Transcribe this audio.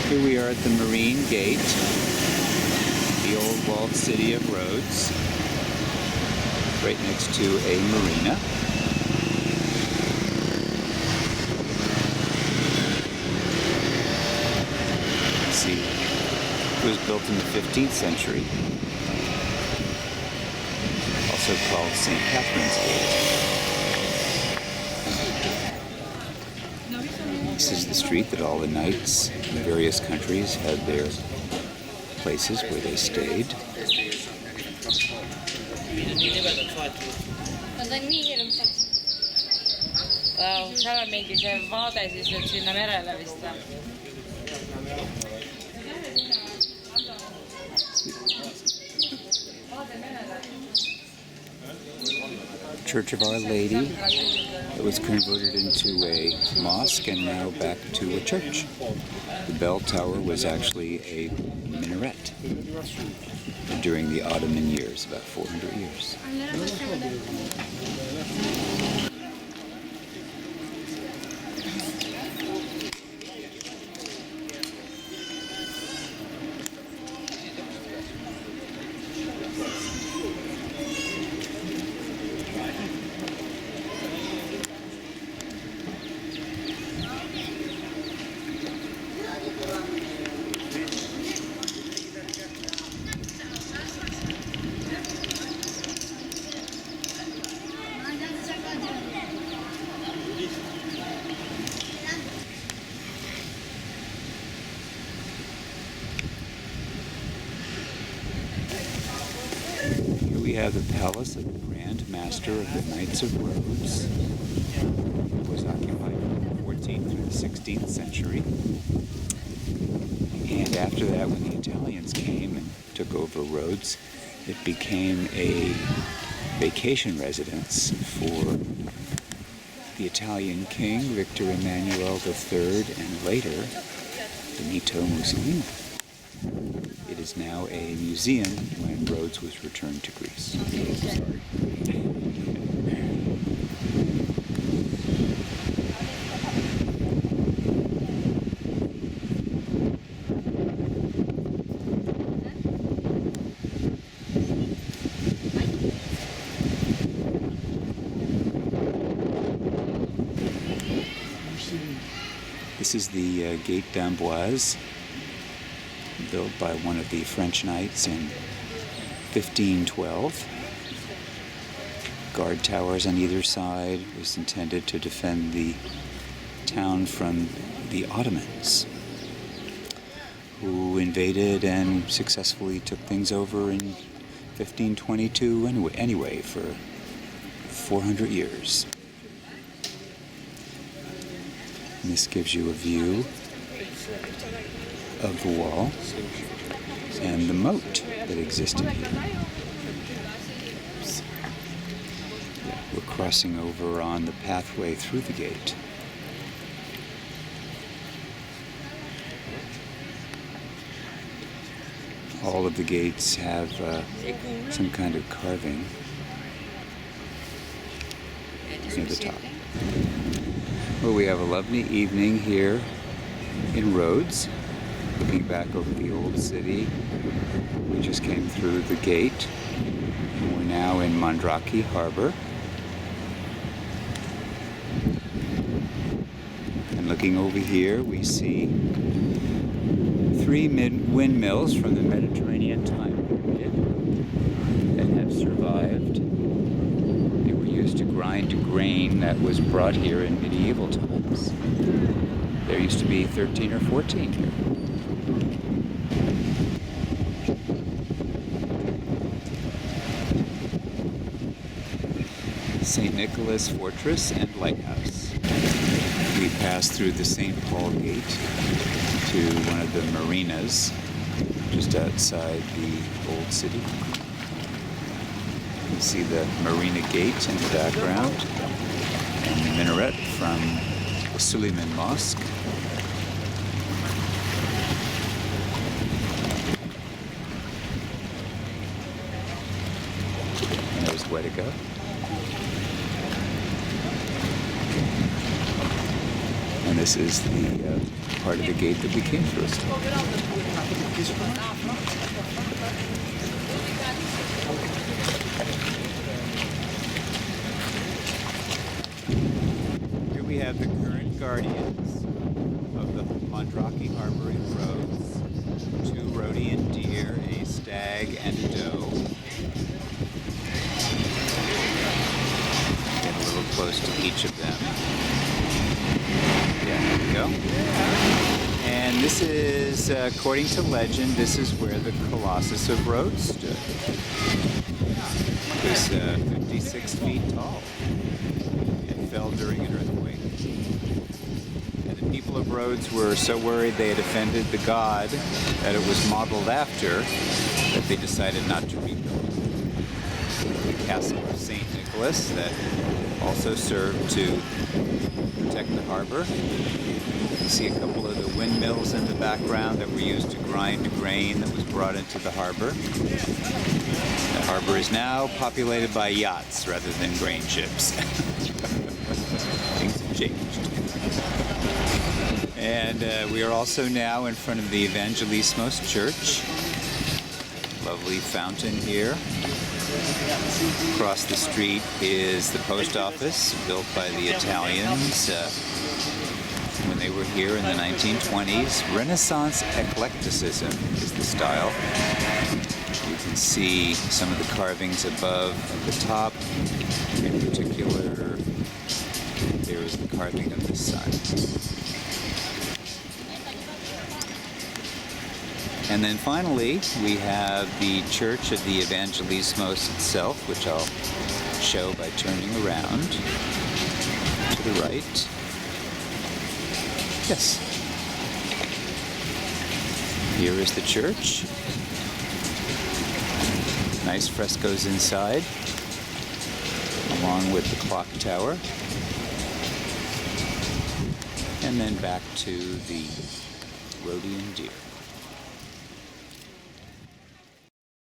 Here we are at the Marine Gate, the old walled city of Rhodes, right next to a marina. Let's see, it was built in the 15th century, also called St. Catherine's Gate. This is the street that all the knights in various countries had their places where they stayed. Seal on mingi see vaade siis nüüd sinna merele vist või? Church of Our Lady that was converted into a mosque and now back to a church. The bell tower was actually a minaret during the Ottoman years, about 400 years. We have the palace of the Grand Master of the Knights of Rhodes. It was occupied from the 14th through the 16th century. And after that, when the Italians came and took over Rhodes, it became a vacation residence for the Italian king, Victor Emmanuel III, and later, Benito Mussolini. It is now a museum when Rhodes was returned to Greece. This is the Gate d'Amboise, built by one of the French knights in 1512. Guard towers on either side, was intended to defend the town from the Ottomans, who invaded and successfully took things over in 1522 anyway for 400 years. And this gives you a view of the wall and the moat that existed here. We're crossing over on the pathway through the gate. All of the gates have some kind of carving near the top. Well, we have a lovely evening here in Rhodes, looking back over the old city. We just came through the gate, and we're now in Mandraki Harbor. And looking over here, we see 3 windmills from the Mediterranean time period that have survived. They were used to grind grain that was brought here in medieval times. There used to be 13 or 14 here. St. Nicholas Fortress and Lighthouse. We passed through the St. Paul Gate to one of the marinas just outside the old city. You see the Marina Gate in the background and the minaret from the Suleiman Mosque. And there's Wedigo. And this is the part of the gate that we came through. Here we have the current guardians of the Mandraki Harbor in Rhodes. 2 Rhodian deer, a stag, and a doe. Get a little close to each of them. Yeah, there we go. And this is, according to legend, this is where the Colossus of Rhodes stood. It was 56 feet tall. It fell during an earthquake. And the people of Rhodes were so worried they had offended the god that it was modeled after that they decided not to rebuild the castle of St. Nicholas that also served to protect the harbor. You see a couple of the windmills in the background that were used to grind grain that was brought into the harbor. The harbor is now populated by yachts rather than grain ships. Things have changed. And we are also now in front of the Evangelismos Church. Lovely fountain here. Across the street is the post office, built by the Italians when they were here in the 1920s. Renaissance eclecticism is the style. You can see some of the carvings above at the top. In particular, there is the carving of the sun. And then finally, we have the Church of the Evangelismos itself, which I'll show by turning around to the right. Yes. Here is the church. Nice frescoes inside, along with the clock tower. And then back to the Rhodian deer.